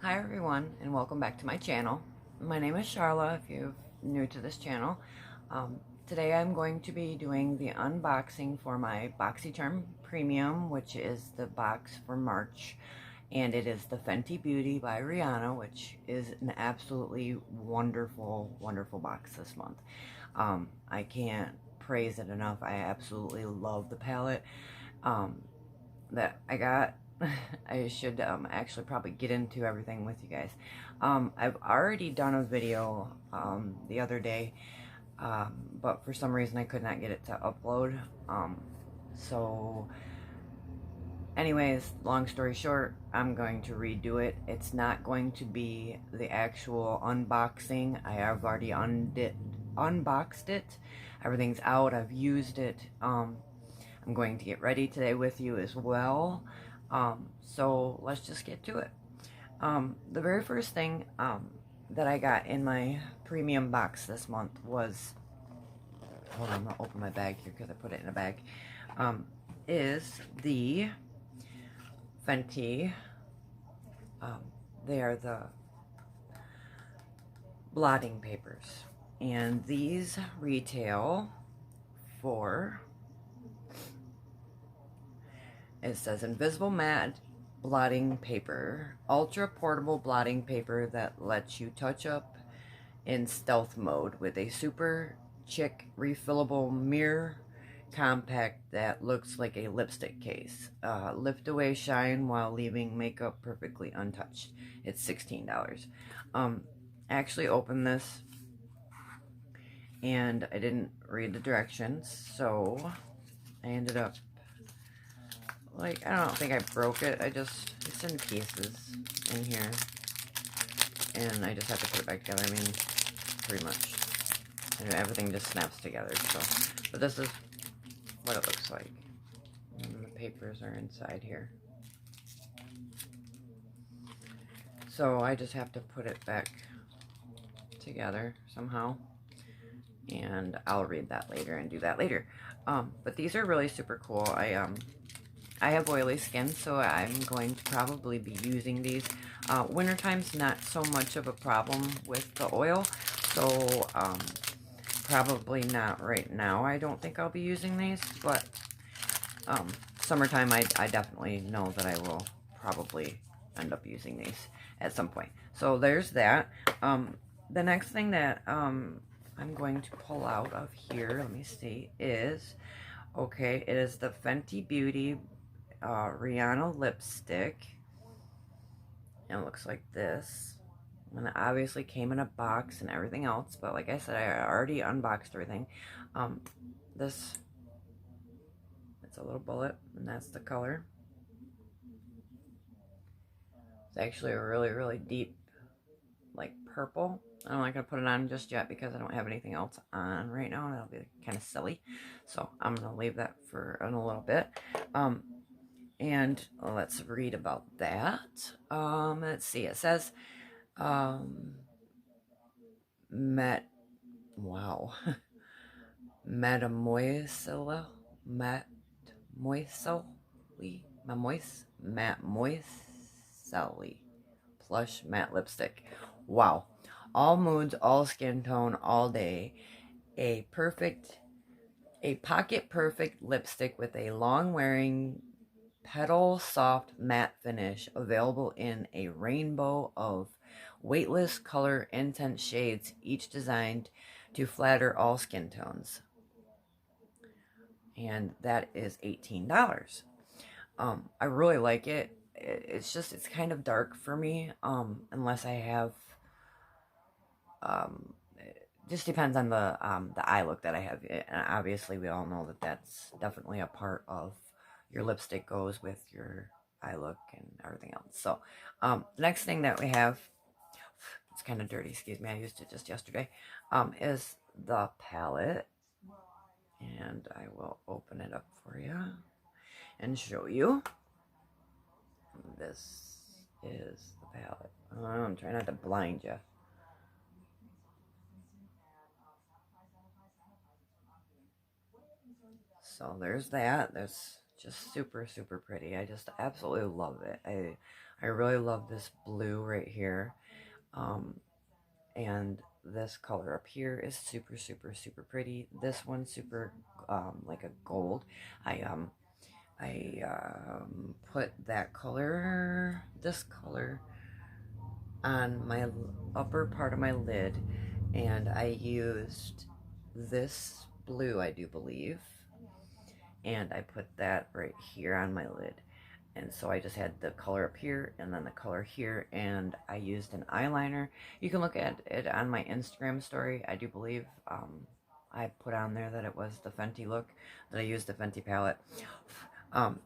Hi everyone, and welcome back to my channel. My name is Charla if you're new to this channel. Today I'm going to be doing the unboxing for my Boxycharm Premium, which is the box for March, and it is the Fenty Beauty by Rihanna, which is an absolutely wonderful, wonderful box this month. I can't praise it enough. I absolutely love the palette that I got. I should actually probably get into everything with you guys. I've already done a video the other day, but for some reason I could not get it to upload. So anyways, long story short, I'm going to redo it. It's not going to be the actual unboxing. I have already unboxed it. Everything's out. I've used it. I'm going to get ready today with you as well. So let's just get to it. The very first thing that I got in my premium box this month was, hold on, I'm gonna open my bag here because I put it in a bag, is the Fenty. They are the blotting papers, and these retail for, it says invisible matte blotting paper, ultra portable blotting paper that lets you touch up in stealth mode with a super chic refillable mirror compact that looks like a lipstick case. Lift away shine while leaving makeup perfectly untouched. It's $16. I actually opened this and I didn't read the directions, so I ended up, like, I don't think I broke it. It's in pieces in here. And I just have to put it back together. I mean, pretty much. And everything just snaps together, so. But this is what it looks like. And the papers are inside here. So I just have to put it back together somehow. And I'll read that later and do that later. But these are really super cool. I have oily skin, so I'm going to probably be using these. Wintertime's not so much of a problem with the oil, so probably not right now. I don't think I'll be using these, but summertime I definitely know that I will probably end up using these at some point. So there's that. The next thing that I'm going to pull out of here, let me see, is, okay, it is the Fenty Beauty Rihanna lipstick. And it looks like this. And it obviously came in a box and everything else, but like I said, I already unboxed everything. This, it's a little bullet, and that's the color. It's actually a really, really deep, like, purple. I'm not going to put it on just yet because I don't have anything else on right now, and that'll be kind of silly. So I'm going to leave that for in a little bit. And let's read about that. Let's see. It says, Mademoiselle, plush matte lipstick. Wow. All moods, all skin tone, all day. A pocket perfect lipstick with a long wearing petal soft matte finish, available in a rainbow of weightless color intense shades, each designed to flatter all skin tones. And that is $18. I really like it. It's kind of dark for me, unless I have, it just depends on the eye look that I have. And obviously we all know that that's definitely a part of your lipstick goes with your eye look and everything else. So, the next thing that we have, it's kind of dirty, excuse me, I used it just yesterday, is the palette. And I will open it up for you and show you. This is the palette. Oh, I'm trying not to blind you. So there's that. That's just super, super pretty. I just absolutely love it. I I really love this blue right here. And this color up here is super, super, super pretty. This one's super, like a gold. I put that color, this color, on my upper part of my lid, and I used this blue, I do believe, and I put that right here on my lid. And so I just had the color up here and then the color here, and I used an eyeliner. You can look at it on my Instagram story. I do believe I put on there that it was the Fenty look, that I used the Fenty palette.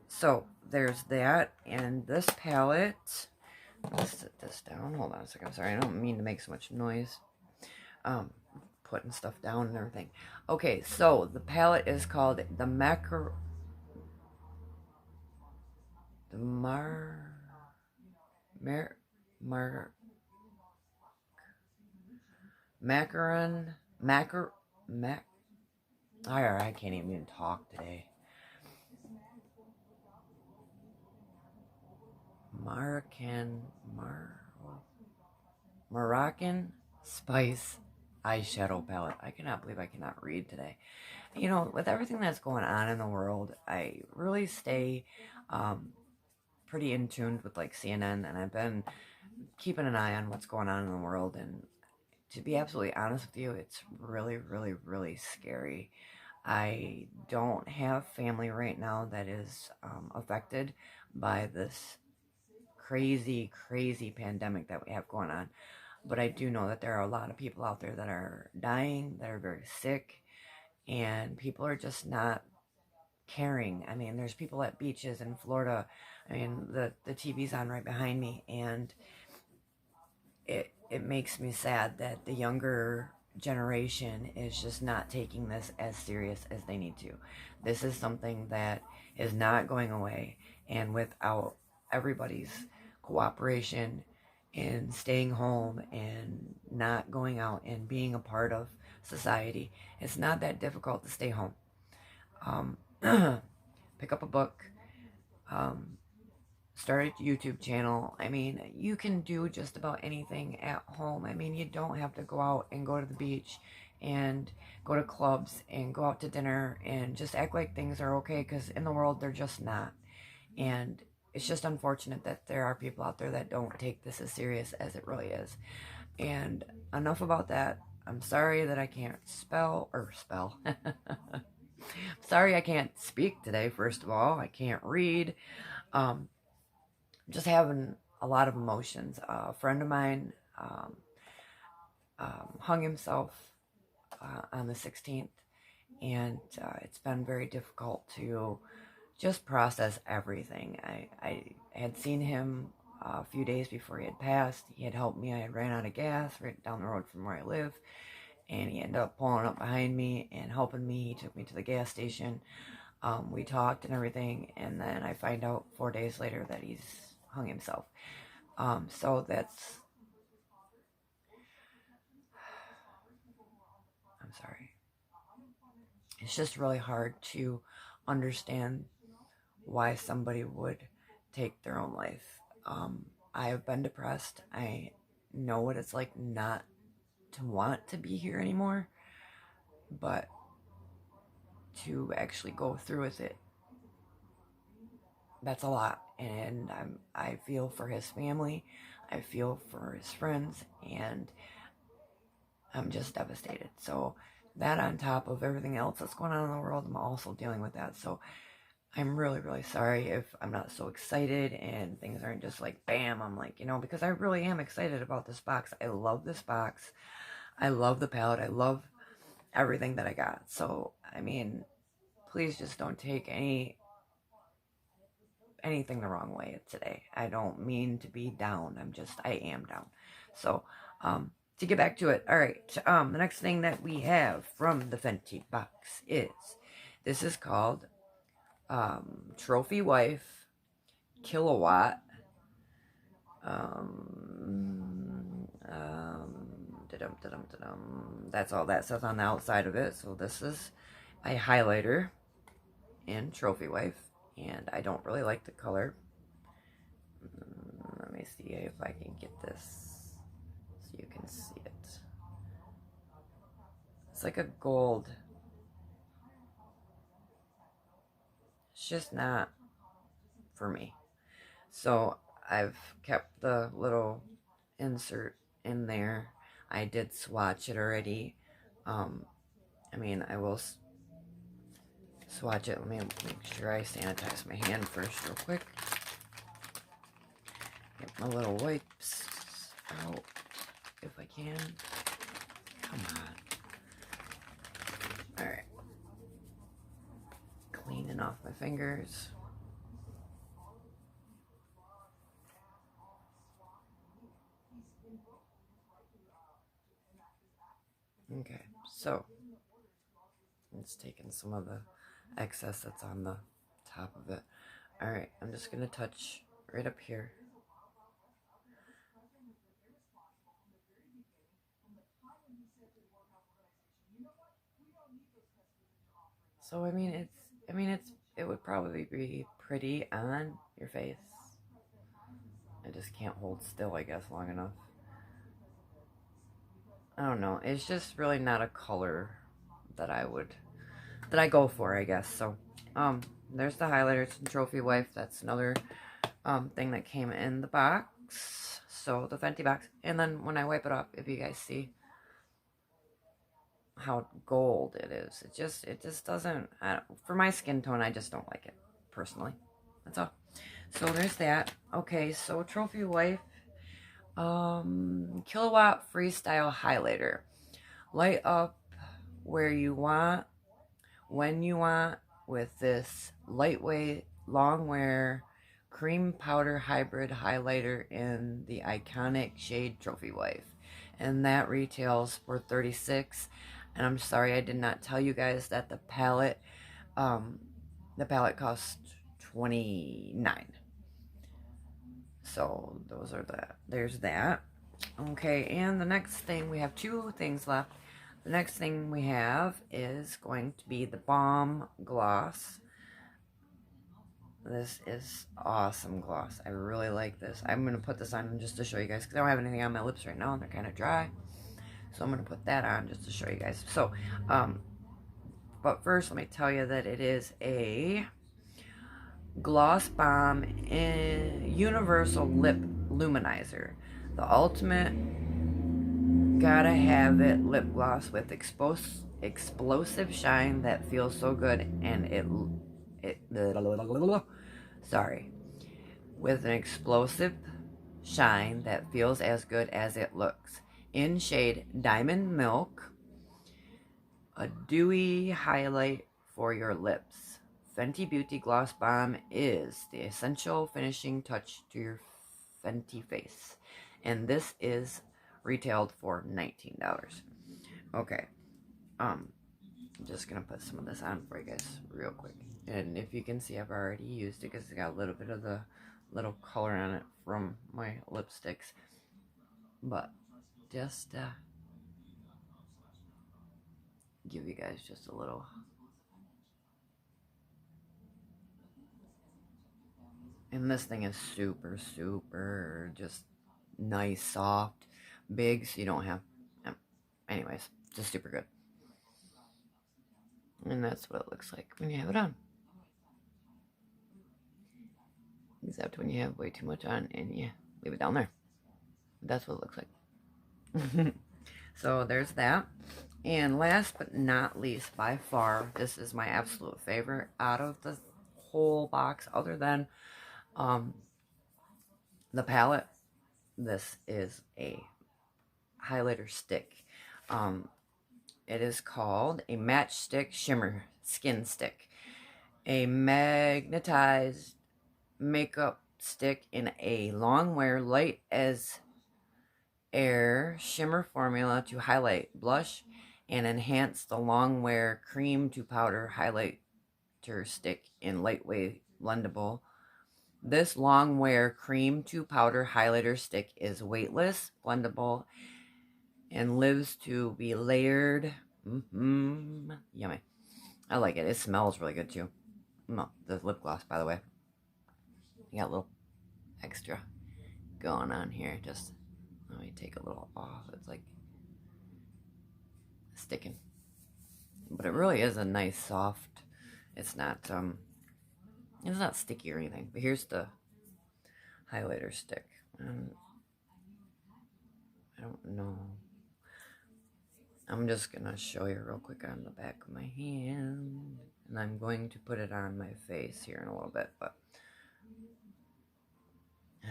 So there's that, and this palette, let's set this down. Hold on a second. I'm sorry, I don't mean to make so much noise. Putting stuff down and everything. Okay, so the palette is called the Macaron I can't even talk today. Moroccan Spice eyeshadow palette. I cannot believe I cannot read today. You know, with everything that's going on in the world, I really stay pretty in tune with like CNN, and I've been keeping an eye on what's going on in the world. And to be absolutely honest with you, it's really, really, really scary. I don't have family right now that is affected by this crazy, crazy pandemic that we have going on. But I do know that there are a lot of people out there that are dying, that are very sick, and people are just not caring. I mean, there's people at beaches in Florida. I mean, the TV's on right behind me, and it makes me sad that the younger generation is just not taking this as serious as they need to. This is something that is not going away, and without everybody's cooperation in staying home and not going out and being a part of society, it's not that difficult to stay home. Pick up a book, start a YouTube channel. I mean, you can do just about anything at home. I mean, you don't have to go out and go to the beach and go to clubs and go out to dinner and just act like things are okay, because in the world they're just not. And it's just unfortunate that there are people out there that don't take this as serious as it really is. And enough about that. I'm sorry that I can't spell. Sorry I can't speak today, first of all. I can't read. Just having a lot of emotions. A friend of mine hung himself on the 16th, and it's been very difficult to just process everything. I had seen him a few days before he had passed. He had helped me. I had ran out of gas right down the road from where I live, and he ended up pulling up behind me and helping me. He took me to the gas station. We talked and everything, and then I find out 4 days later that he's hung himself. So that's, I'm sorry. It's just really hard to understand why somebody would take their own life. I have been depressed. I know what it's like not to want to be here anymore, but to actually go through with it, that's a lot. And I feel for his family, I feel for his friends, and I'm just devastated. So that, on top of everything else that's going on in the world, I'm also dealing with that. So I'm really, really sorry if I'm not so excited and things aren't just like bam. I'm like, because I really am excited about this box. I love this box. I love the palette. I love everything that I got. So, I mean, please just don't take anything the wrong way today. I don't mean to be down. I am down. So, to get back to it. All right. The next thing that we have from the Fenty box this is called Trophy Wife Kilowatt. That's all that says on the outside of it. So this is a highlighter in Trophy Wife, and I don't really like the color. me see if I can get this so you can see it. It's like a gold. It's just not for me. So I've kept the little insert in there. I did swatch it already. I mean, I will swatch it. Let me make sure I sanitize my hand first real quick. Get my little wipes out if I can. Come on. Alright. Cleaning off my fingers. Okay, so it's taking some of the excess that's on the top of it. Alright, I'm just going to touch right up here. So I mean it would probably be pretty on your face. I just can't hold still, I guess, long enough. I don't know. It's just really not a color that I go for, I guess. So, there's the highlighters and Trophy Wife. That's another thing that came in the box. So the Fenty box. And then when I wipe it off, if you guys see how gold it is, it just doesn't. For my skin tone, I just don't like it personally. That's all. So there's that. Okay, so Trophy Wife. Kilowatt Freestyle Highlighter. Light up where you want, when you want, with this lightweight, long wear, cream powder hybrid highlighter in the iconic shade Trophy Wife. And that retails for $36. And I'm sorry I did not tell you guys that the palette costs $29. So there's that. Okay, and the next thing, we have two things left. The next thing we have is going to be the Balm Gloss. This is awesome gloss. I really like this. I'm going to put this on just to show you guys, because I don't have anything on my lips right now, and they're kind of dry. So I'm going to put that on just to show you guys. So, but first let me tell you that it is a Gloss Bomb Universal Lip Luminizer. The ultimate gotta have it lip gloss with explosive shine that feels so good, and with an explosive shine that feels as good as it looks. In shade Diamond Milk, a dewy highlight for your lips. Fenty Beauty Gloss Bomb is the essential finishing touch to your Fenty face. And this is retailed for $19. Okay. I'm just going to put some of this on for you guys real quick. And if you can see, I've already used it because it's got a little bit of the little color on it from my lipsticks. But just give you guys just a little. And this thing is super, super just nice, soft, big, so you don't have, anyways, just super good. And that's what it looks like when you have it on. Except when you have way too much on and you leave it down there. That's what it looks like. So there's that. And last but not least, by far, this is my absolute favorite out of the whole box, other than the palette. This is a highlighter stick. It is called a Matchstick Shimmer Skin Stick. A magnetized makeup stick in a long wear, light as air shimmer formula to highlight, blush, and enhance the long wear cream to powder highlighter stick in lightweight blendable. This long wear cream to powder highlighter stick is weightless, blendable, and lives to be layered. Yummy. I like it. It smells really good too. The lip gloss, by the way. You got a little extra going on here. Just let me take a little off. It's like sticking, but it really is a nice soft. It's not sticky or anything. But here's the highlighter stick. I don't know. I'm just gonna show you real quick on the back of my hand, and I'm going to put it on my face here in a little bit. But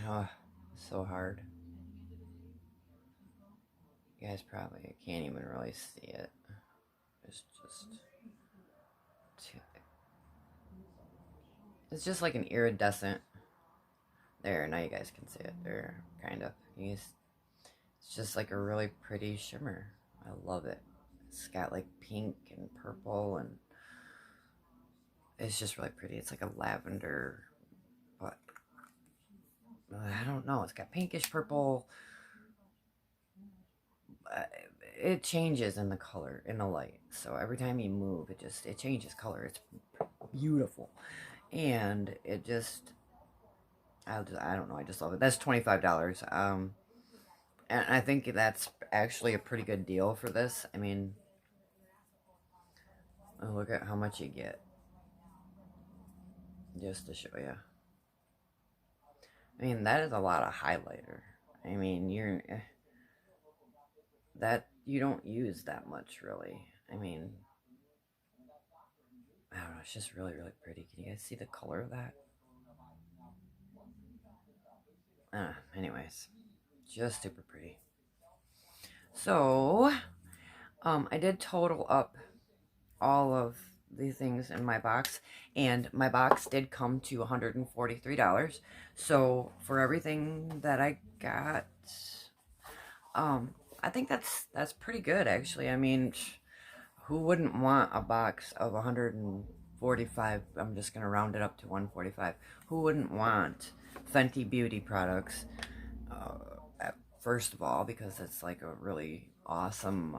oh, so hard. You guys probably can't even really see it. It's just like an iridescent. There, now you guys can see it. There, kind of. It's just like a really pretty shimmer. I love it. It's got like pink and purple, and it's just really pretty. It's like a lavender, but I don't know. It's got pinkish purple. It changes in the color, in the light. So every time you move, it changes color. It's beautiful. And it just, I don't know, I just love it. That's $25. And I think that's actually a pretty good deal for this. I mean, look at how much you get. Just to show you. I mean, that is a lot of highlighter. I mean, you don't use that much, really. I mean, I don't know, it's just really, really pretty. Can you guys see the color of that? Anyways, just super pretty. So, I did total up all of the things in my box, and my box did come to $143. So for everything that I got, I think that's pretty good, actually. I mean, who wouldn't want a box of 145? I'm just gonna round it up to 145. Who wouldn't want Fenty beauty products? First of all, because it's like a really awesome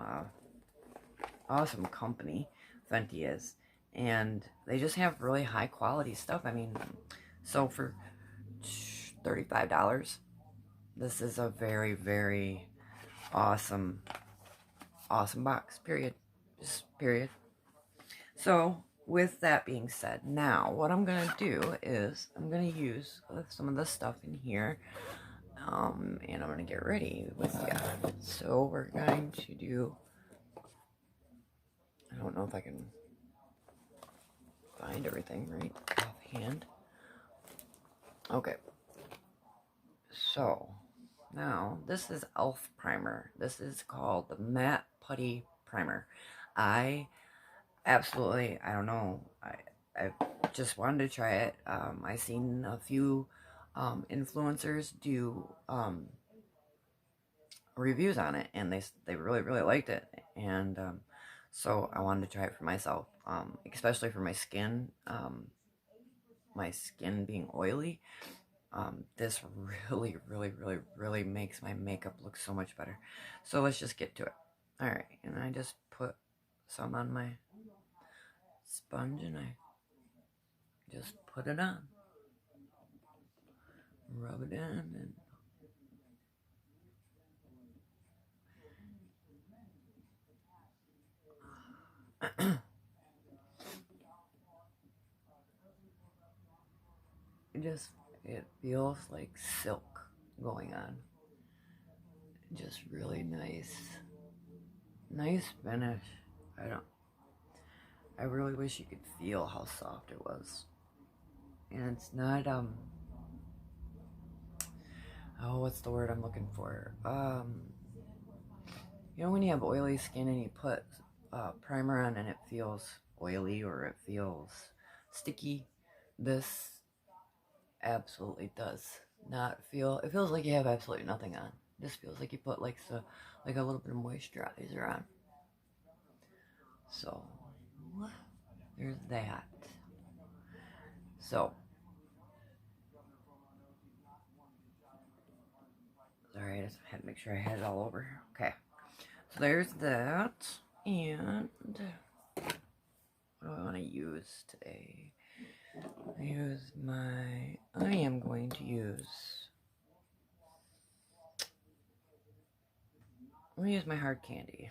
company, Fenty is, and they just have really high quality stuff. I mean, so for $35, this is a very, very awesome box, period. Just period. So with that being said, now what I'm gonna do is I'm gonna use some of the stuff in here, and I'm gonna get ready with you. So we're going to do, I don't know if I can find everything right offhand. Okay, so now this is e.l.f. primer. This is called the Matte Putty Primer. I don't know, I just wanted to try it. I seen a few influencers do reviews on it, and they really, really liked it, and so I wanted to try it for myself, especially for my skin being oily. This really, really, really, really makes my makeup look so much better. So let's just get to it. Alright, and I just put some on my sponge, and I just put it on. Rub it in, and it feels like silk going on. Just really nice finish. I really wish you could feel how soft it was. And it's not, what's the word I'm looking for? You know when you have oily skin and you put primer on and it feels oily or it feels sticky? This absolutely does not feel, it feels like you have absolutely nothing on. This feels like you put like a little bit of moisturizer on. So there's that. So sorry, I just had to make sure I had it all over. Okay, so there's that. And what do I want to use today? I am going to use I'm gonna use my hard candy.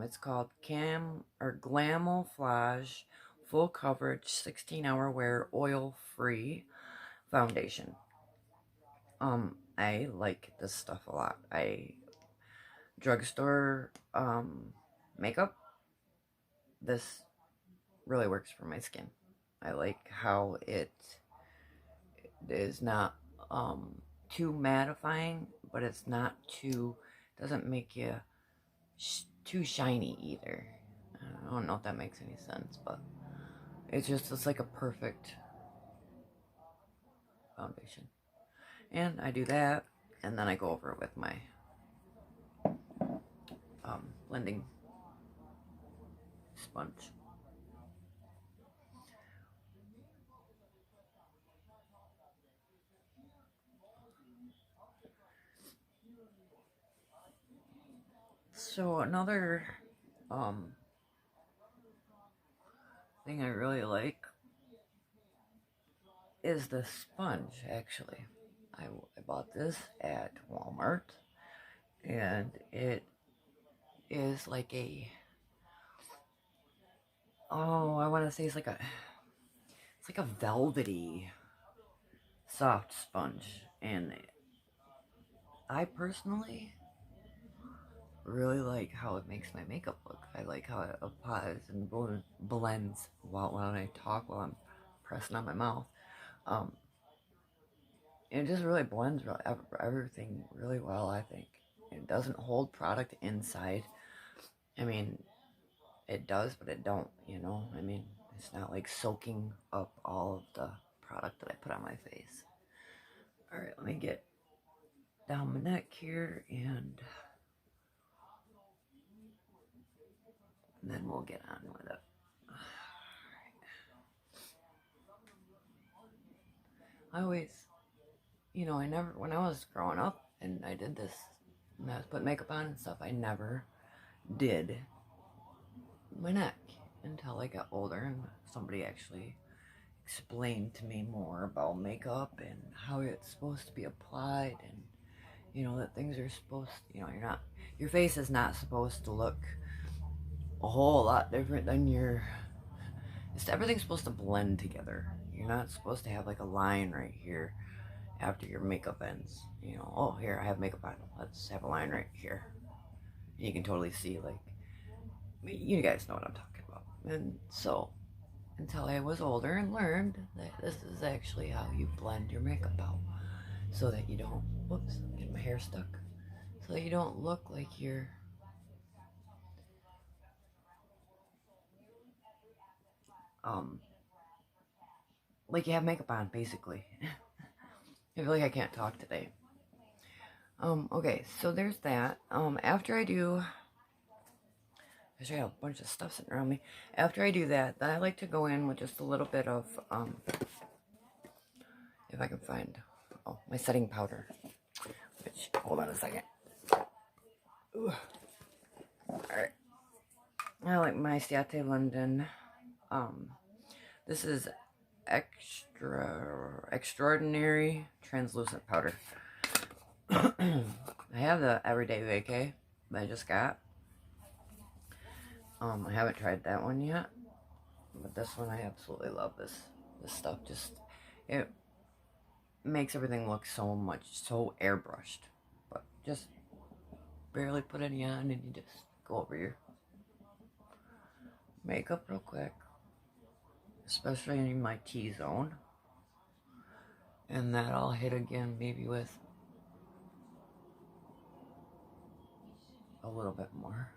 It's called Glamouflage Full Coverage 16-Hour Wear Oil Free Foundation. I like this stuff a lot. Drugstore makeup. This really works for my skin. I like how it is not too mattifying, but it's not too, doesn't make you too shiny either. I don't know if that makes any sense, but it's like a perfect foundation. And I do that, and then I go over it with my blending sponge. So another thing I really like is the sponge, actually. I bought this at Walmart, and it is like a, oh, I want to say it's like a velvety soft sponge, and I personally really like how it makes my makeup look. I like how it applies and blends while when I talk, while I'm pressing on my mouth. It just really blends everything really well, I think. It doesn't hold product inside. I mean, it does, but it don't, you know? I mean, it's not like soaking up all of the product that I put on my face. Alright, let me get down my neck here, and then we'll get on with it. I always, you know, when I was growing up and I did this, and I was putting makeup on and stuff, I never did my neck until I got older and somebody actually explained to me more about makeup and how it's supposed to be applied, and you know that things are supposed, you know, your face is not supposed to look a whole lot different than everything's supposed to blend together. You're not supposed to have like a line right here after your makeup ends. You know, oh, here I have makeup on, let's have a line right here. You can totally see, like, you guys know what I'm talking about. And so until I was older and learned that this is actually how you blend your makeup out, so that you don't, whoops, get my hair stuck, so that you don't look like you're like you have makeup on, basically. I feel like I can't talk today. Okay, so there's that. After I have a bunch of stuff sitting around me. After I do that, then I like to go in with just a little bit of, if I can find, my setting powder. Which, hold on a second. Alright. I like my Ciate London. This is extraordinary translucent powder. I have the Everyday Vacay that I just got. I haven't tried that one yet, but this one I absolutely love. This stuff, just, it makes everything look so airbrushed, but just barely put any on, and you just go over your makeup real quick, especially in my T-zone, and that I'll hit again maybe with a little bit more.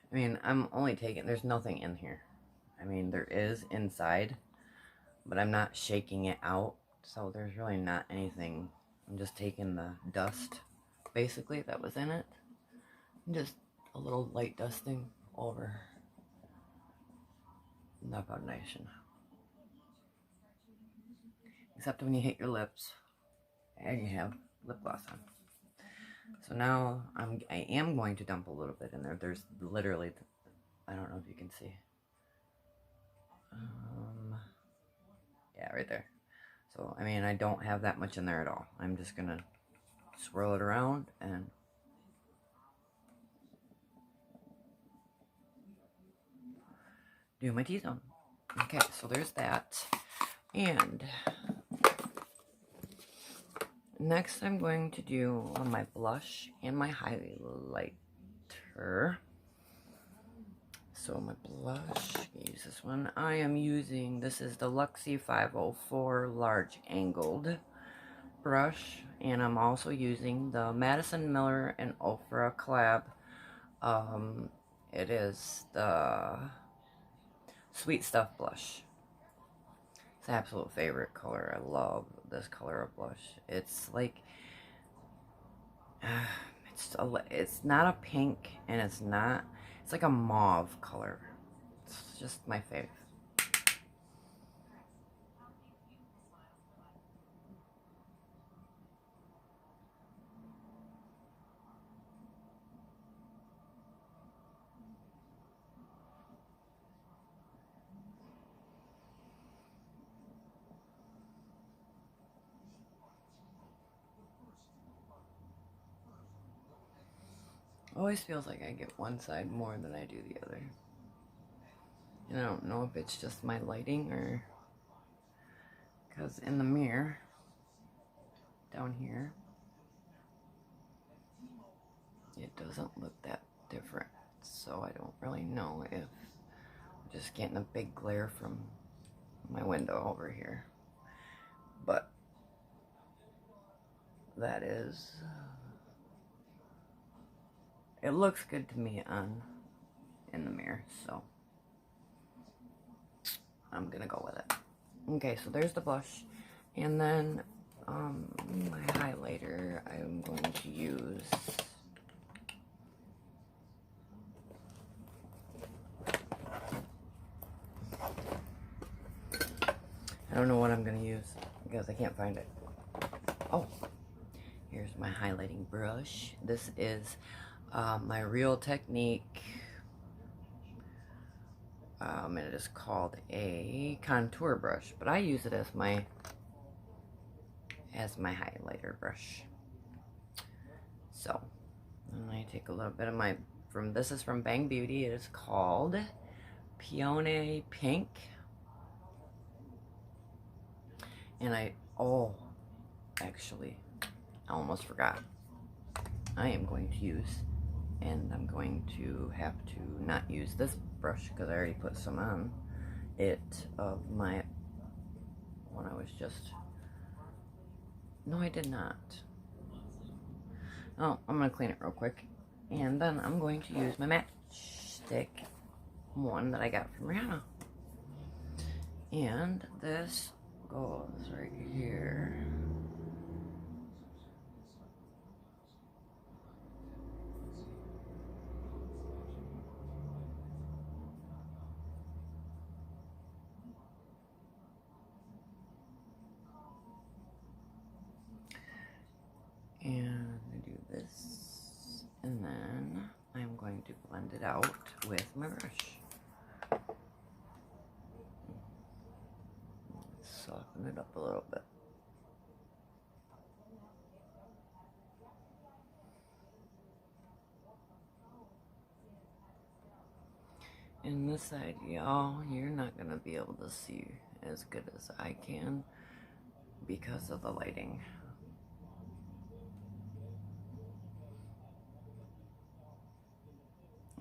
I mean, I'm only taking, there's nothing in here. I mean, there is inside, but I'm not shaking it out, so there's really not anything. I'm just taking the dust, basically, that was in it, and just a little light dusting over the foundation. Except when you hit your lips, and you have lip gloss on. So now I am going to dump a little bit in there. There's literally, I don't know if you can see. Yeah, right there. So, I mean, I don't have that much in there at all. I'm just going to swirl it around and do my T-zone. Okay, so there's that. And next I'm going to do my blush and my highlighter. So my blush, use this one. I am using, this is the Luxie 504 large angled brush, and I'm also using the Madison Miller and Ofra collab. It is the Sweet Stuff blush. It's an absolute favorite color. I love this color of blush. It's like, it's not a pink, and it's like a mauve color. It's just my fave. Always feels like I get one side more than I do the other. And I don't know if it's just my lighting or because in the mirror down here it doesn't look that different. So I don't really know if I'm just getting a big glare from my window over here. But that is, it looks good to me in the mirror, so I'm gonna go with it. Okay, so there's the blush, and then my highlighter I'm going to use I don't know what I'm gonna use because I can't find it. Oh, here's my highlighting brush. This is my Real Technique, and it is called a contour brush, but I use it as my highlighter brush. So, and I take a little bit of my, this is from Bang Beauty. It is called Peony Pink. And actually, I almost forgot. I am going to use, and I'm going to have to not use this brush because I already put some on it of my one I was just, no I did not. Oh, I'm going to clean it real quick. And then I'm going to use my matchstick one that I got from Rihanna. And this goes right here. And I do this, and then I'm going to blend it out with my brush. Soften it up a little bit. And this side, y'all, you're not gonna be able to see as good as I can because of the lighting.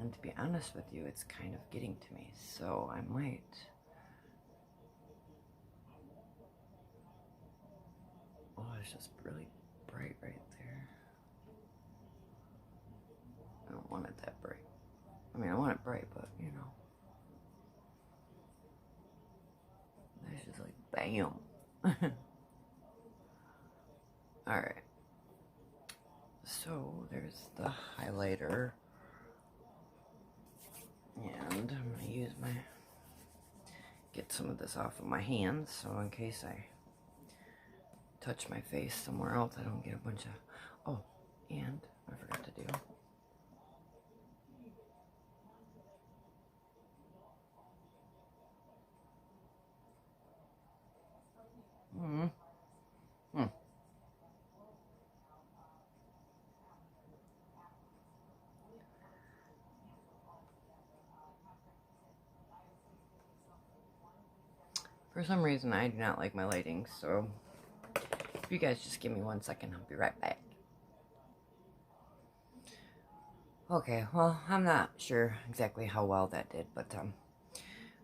And to be honest with you, it's kind of getting to me, so I might. Oh, it's just really bright right there. I don't want it that bright. I mean, I want it bright, but you know. That's just like bam. Alright. So there's the highlighter. And I'm going to use get some of this off of my hands, so in case I touch my face somewhere else, I don't get a bunch of, oh, and I forgot to do. For some reason, I do not like my lighting, so if you guys just give me 1 second, I'll be right back. Okay, well, I'm not sure exactly how well that did, but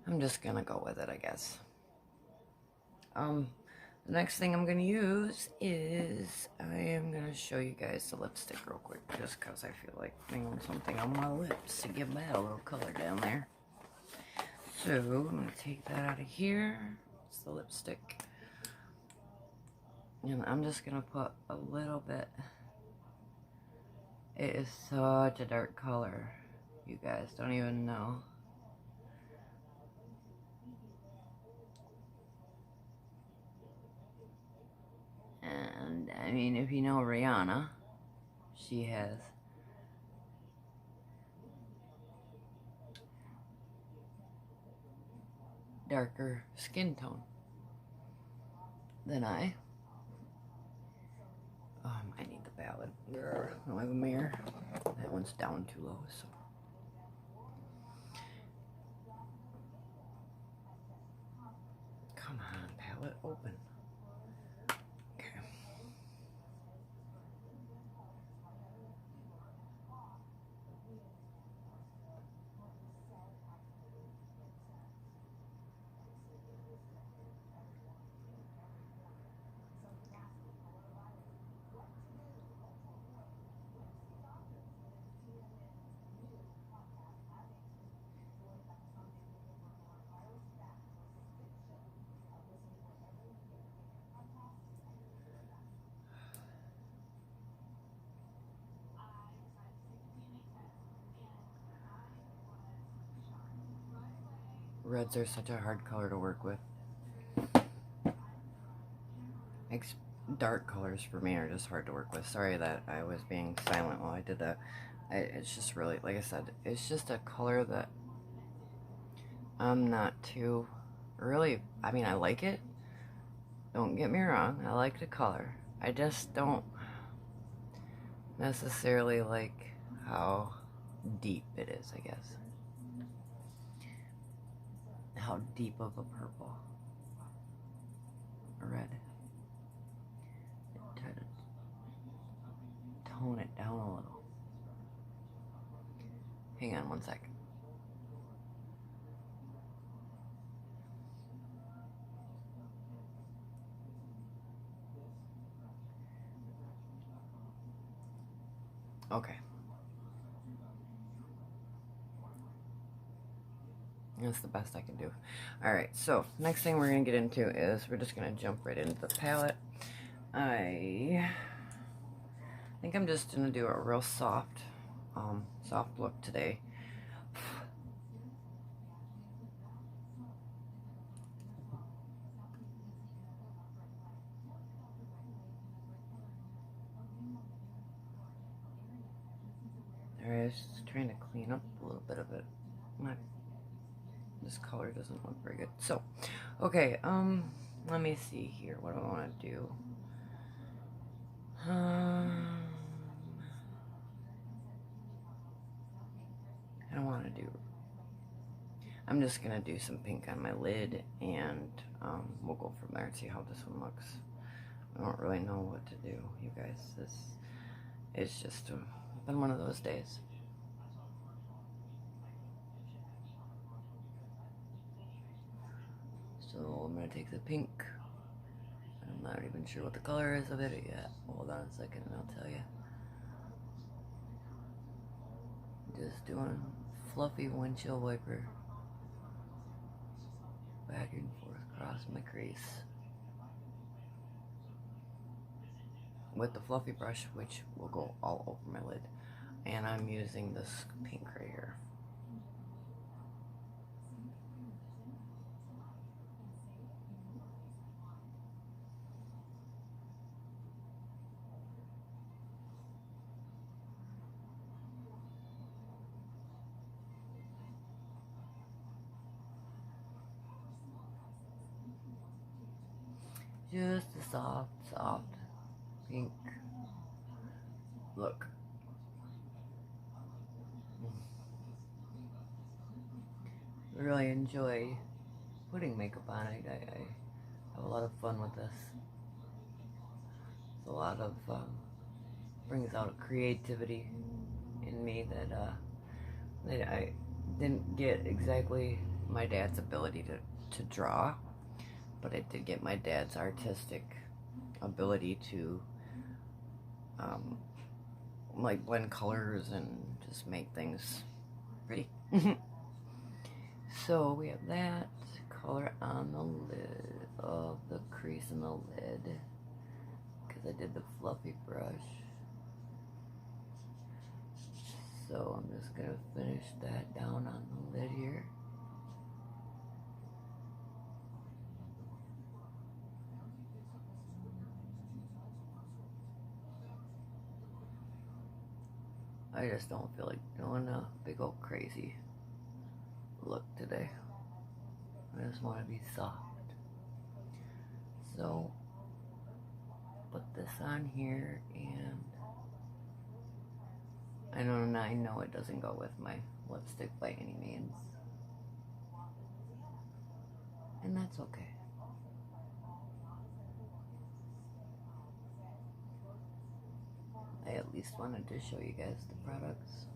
I'm just gonna go with it, I guess. The next thing I'm gonna use is I am gonna show you guys the lipstick real quick, just because I feel like putting something on my lips to give that a little color down there. So I'm gonna take that out of here. It's the lipstick, and I'm just gonna put a little bit. It is such a dark color, you guys don't even know. And I mean, if you know Rihanna, she has darker skin tone than I. I need the palette. I don't have a mirror. That one's down too low, so. Come on, palette, open. Okay. Reds are such a hard color to work with. Dark colors for me are just hard to work with. Sorry that I was being silent while I did that. It's just really, like I said, it's just a color that I'm not too really, I mean, I like it. Don't get me wrong, I like the color. I just don't necessarily like how deep it is, I guess. How deep of a purple or red. Try to tone it down a little. Hang on 1 second. Okay. That's the best I can do. Alright, so next thing we're going to get into is we're just going to jump right into the palette. I think I'm just going to do a real soft look today. Alright, I was just trying to clean up a little bit of it. This color doesn't look very good. So, okay, let me see here. What do I want to do? I don't want to do... I'm just going to do some pink on my lid, and we'll go from there and see how this one looks. I don't really know what to do, you guys. It's just been one of those days. So I'm going to take the pink. I'm not even sure what the color is of it yet. Hold on a second and I'll tell you. Just doing fluffy windshield wiper. Back and forth across my crease. With the fluffy brush, which will go all over my lid. And I'm using this pink right here. Just a soft pink look. Really enjoy putting makeup on. I have a lot of fun with this. It's a lot of, brings out a creativity in me that I didn't get exactly my dad's ability to draw, but I did get my dad's artistic ability to like blend colors and just make things pretty. So we have that color on the lid of the crease in the lid because I did the fluffy brush. So I'm just gonna finish that down on the lid here. I just don't feel like doing a big old crazy look today. I just want to be soft. So, put this on here, and I know it doesn't go with my lipstick by any means. And that's okay. I at least wanted to show you guys the products.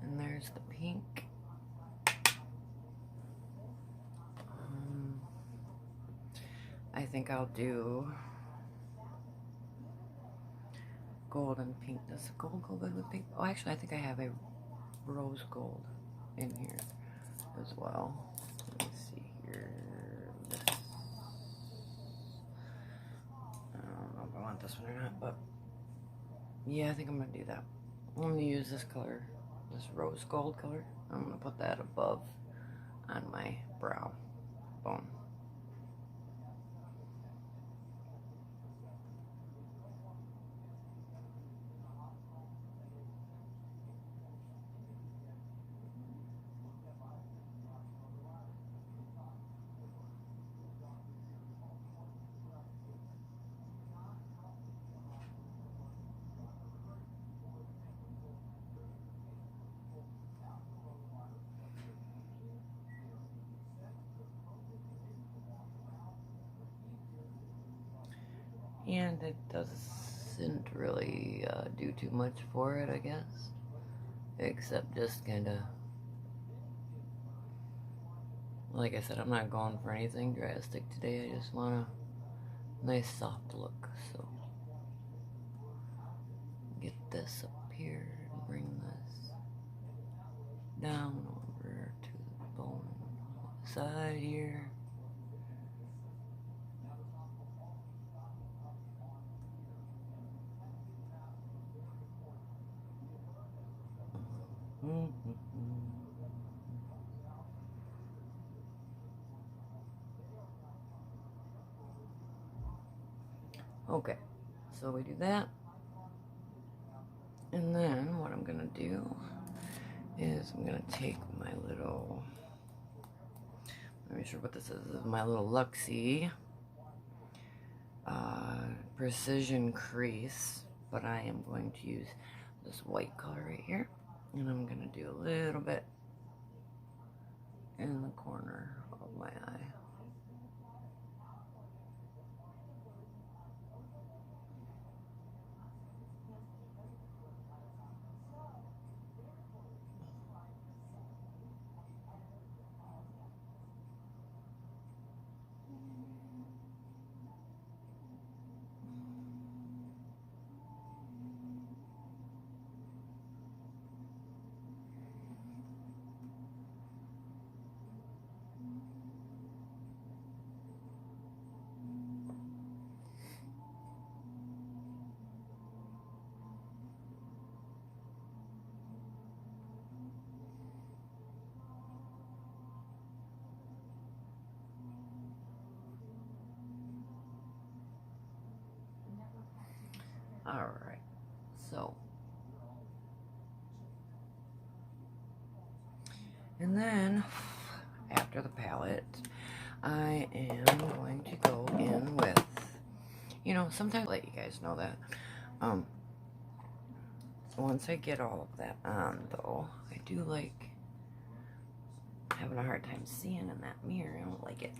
And there's the pink. I think I'll do gold and pink. Does gold go good with pink? Oh, actually, I think I have a rose gold in here as well. Let me see here. This. I don't know if I want this one or not, but yeah, I think I'm gonna do that. I'm gonna use this color, this rose gold color. I'm gonna put that above on my brow bone. And it doesn't really do too much for it, I guess. Except just kind of, like I said, I'm not going for anything drastic today. I just want a nice soft look. So, get this up here and bring this down over to the bone side here. Okay, so we do that, and then what I'm gonna do is I'm gonna take my little, let me sure what this is. This is my little Luxie precision crease, but I am going to use this white color right here, and I'm gonna do a little bit in the corner of my eye. Alright, so, and then after the palette, I am going to go in with, you know, sometimes I let you guys know that, once I get all of that on, though, I do like having a hard time seeing in that mirror. I don't like it.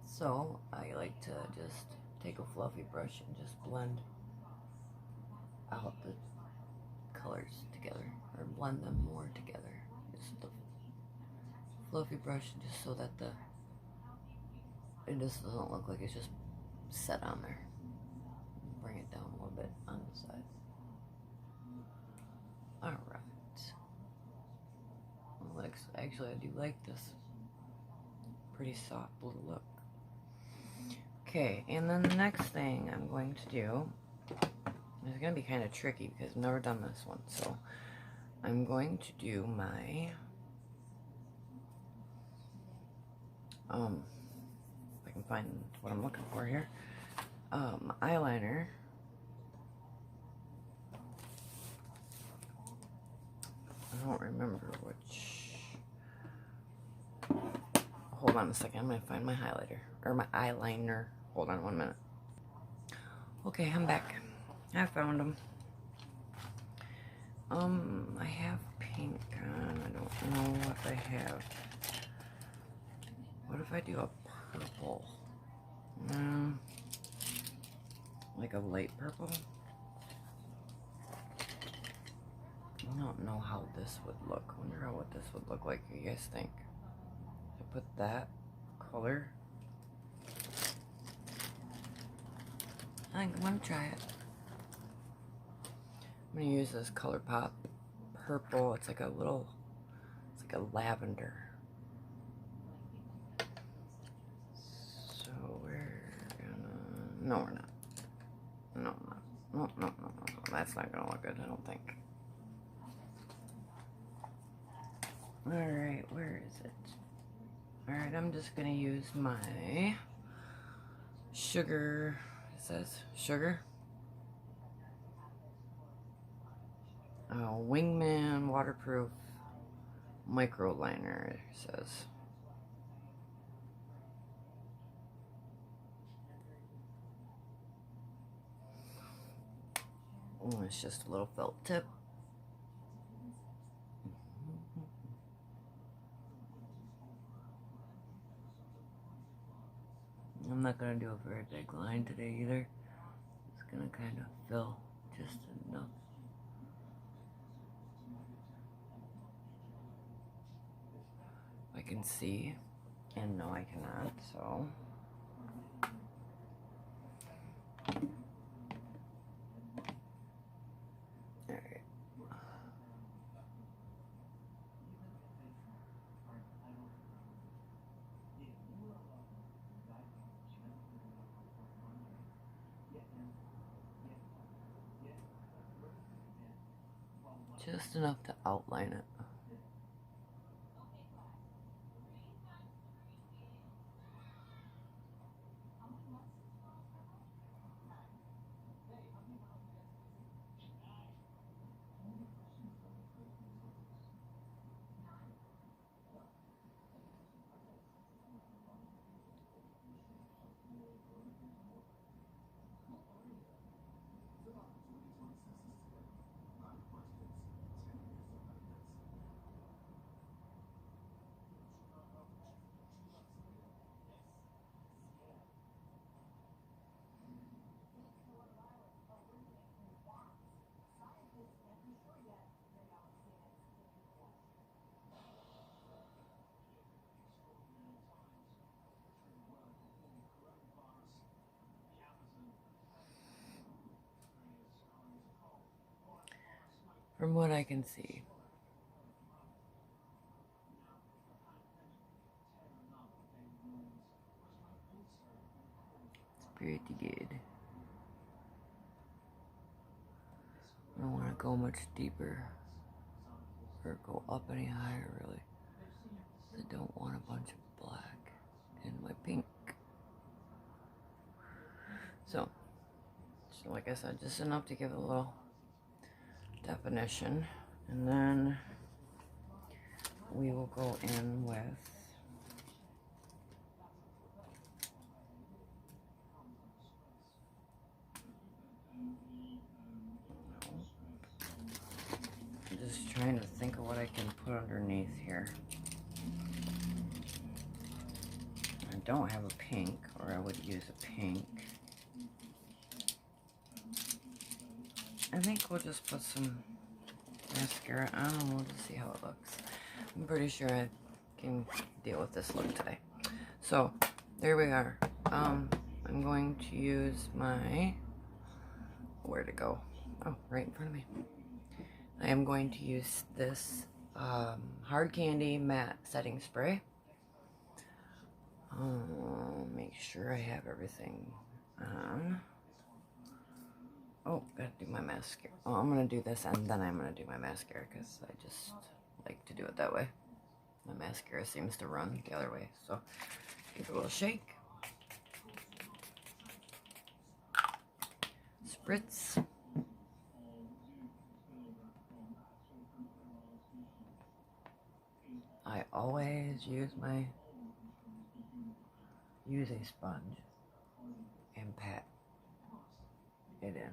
So I like to just take a fluffy brush and just blend out the colors together, or blend them more together. Just the fluffy brush, just so that it just doesn't look like it's just set on there. Bring it down a little bit on the side. Alright. Actually, I do like this pretty soft blue look. Okay, and then the next thing I'm going to do is going to be kind of tricky because I've never done this one. So I'm going to do my if I can find what I'm looking for here, eyeliner. I don't remember which. Hold on a second, I'm gonna find my highlighter, or my eyeliner. Hold on 1 minute. Okay, I'm back. I found them. I have pink on. I don't know if I have. What if I do a purple? Like a light purple? I don't know how this would look. I wonder what this would look like. You guys think? I put that color. I think I'm gonna try it. I'm gonna use this ColourPop purple. It's like a lavender. So we're gonna. No, we're not. No, no, no, no, no, no. That's not gonna look good, I don't think. Alright, where is it? Alright, I'm just gonna use my sugar. It says sugar. Wingman waterproof micro liner, it says. Oh, it's just a little felt tip. I'm not going to do a very big line today either. It's going to kind of fill just enough. I can see, and no I cannot, so. Alright. Just enough to outline it. From what I can see. It's pretty good. I don't want to go much deeper or go up any higher, really. I don't want a bunch of black in my pink. So like I said, just enough to give it a little definition, and then we will go in with I'm just trying to think of what I can put underneath here. don't have a pink, or I would use a pink. I think we'll just put some mascara on and we'll just see how it looks. I'm pretty sure I can deal with this look today. So, there we are. I'm going to use my, where'd it go? Oh, right in front of me. I am going to use this Hard Candy Matte Setting Spray. Make sure I have everything on. Oh, gotta do my mascara. Oh, I'm gonna do this and then I'm gonna do my mascara because I just like to do it that way. My mascara seems to run the other way, so give it a little shake. Spritz. I always use a sponge and pat it in.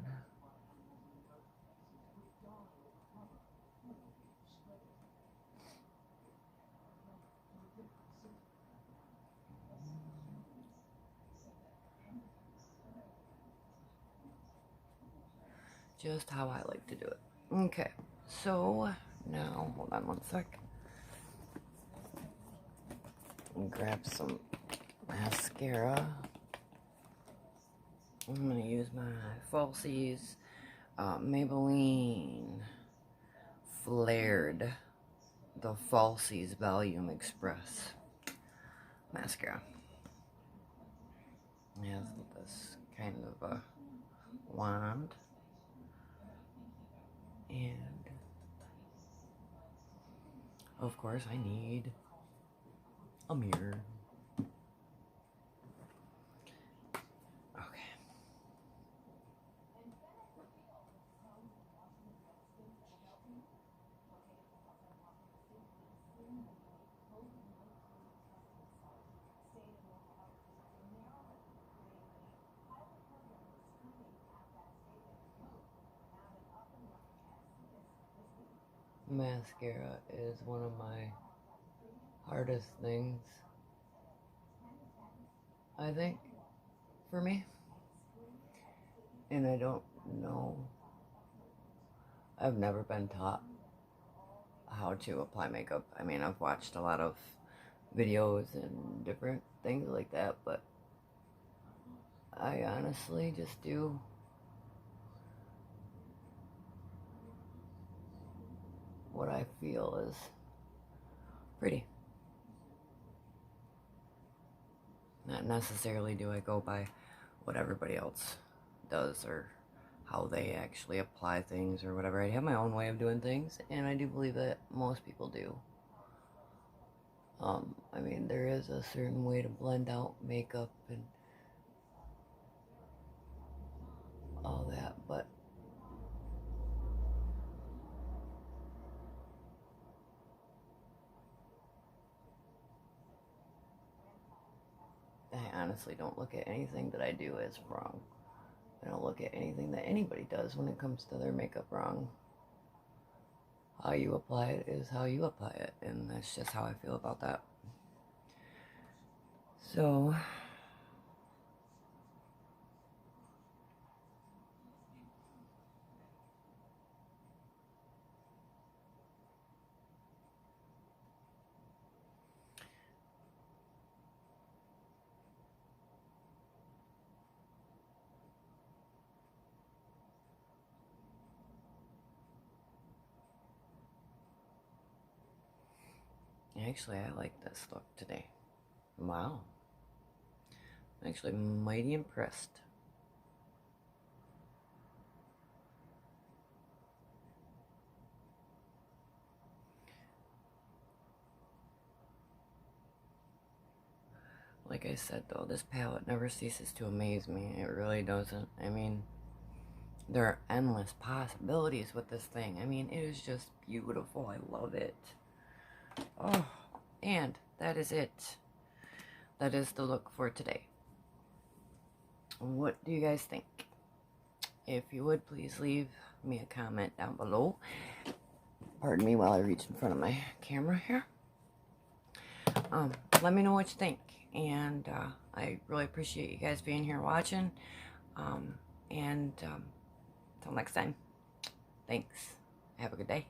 Just how I like to do it. Okay, so now, hold on one sec. Grab some mascara. I'm going to use my Falsies Maybelline Flared, the Falsies Volume Express mascara. It has this kind of a wand. And, of course, I need a mirror. Okay. Mascara is one of my hardest things, I think, for me. And I don't know, I've never been taught how to apply makeup. I mean, I've watched a lot of videos and different things like that, but I honestly just do what I feel is pretty. Not necessarily do I go by what everybody else does or how they actually apply things or whatever. I have my own way of doing things, and I do believe that most people do. I mean, there is a certain way to blend out makeup and all that, but I honestly don't look at anything that I do as wrong. I don't look at anything that anybody does when it comes to their makeup wrong. How you apply it is how you apply it, and that's just how I feel about that. So, actually, I like this look today. Wow. I'm actually mighty impressed. Like I said, though, this palette never ceases to amaze me. It really doesn't. I mean, there are endless possibilities with this thing. I mean, it is just beautiful. I love it. Oh, and that is it. That is the look for today. What do you guys think? If you would, please leave me a comment down below. Pardon me while I reach in front of my camera here. Let me know what you think. and I really appreciate you guys being here watching. Until next time, thanks. Have a good day.